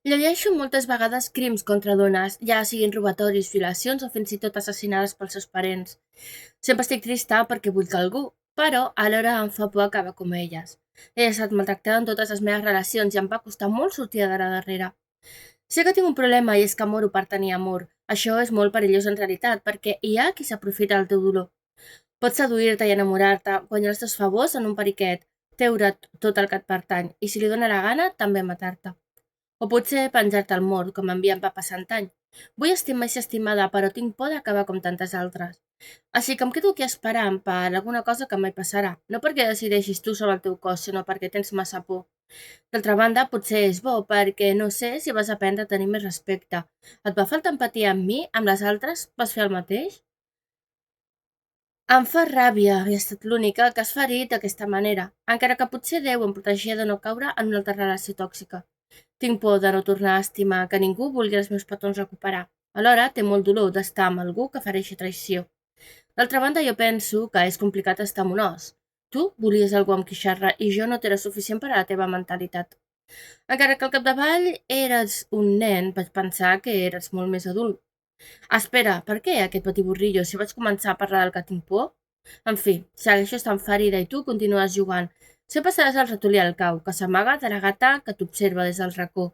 Llegeixo moltes vegades crims contra dones, ja siguin robatoris, violacions o fins i tot assassinades pels seus parents. Sempre estic trista perquè vull que algú, però alhora em fa por acabar com elles. He estat maltractada en totes les meves relacions i em va costar molt sortir d'ara darrere. Sé que tinc un problema i és que moro per tenir amor. Això és molt perillós en realitat, perquè hi ha qui s'aprofita del teu dolor. Pots seduir-te i enamorar-te, guanyar els teus favors en un periquet, treure tot el que et pertany, i si li dóna la gana, també matar-te. O potser penjar-te al mort, com a mi em va passar antany. Vull estimar i ser estimada, però tinc por d'acabar com tantes altres. Així que em quedo aquí esperant per alguna cosa que mai passarà, no perquè decideixis tu sobre el teu cos, sinó perquè tens massa por. D'altra banda, potser és bo, perquè no sé si vas aprendre a tenir més respecte. Et va faltar empatia amb mi, amb les altres? Vas fer el mateix? Em fa ràbia haver estat l'única que has ferit d'aquesta manera, encara que potser Déu em protegia de no caure en una altra relació tòxica. Tinc por de no tornar a estimar, que ningú vulgui els meus petons recuperar. Alhora, té molt dolor d'estar amb algú que fereixi traïció. D'altra banda, jo penso que és complicat estar amb un os. Tu volies algú amb qui xerrar i jo no t'era suficient per a la teva mentalitat. Encara que al capdavall eres un nen, vaig pensar que eres molt més adult. Espera, per què aquest patiburrillo si vaig començar a parlar del que tinc por? En fi, segueixo estant ferida i tu continues jugant. Sempre seràs el ratolí al cau, que s'amaga de la gata que t'observa des del racó.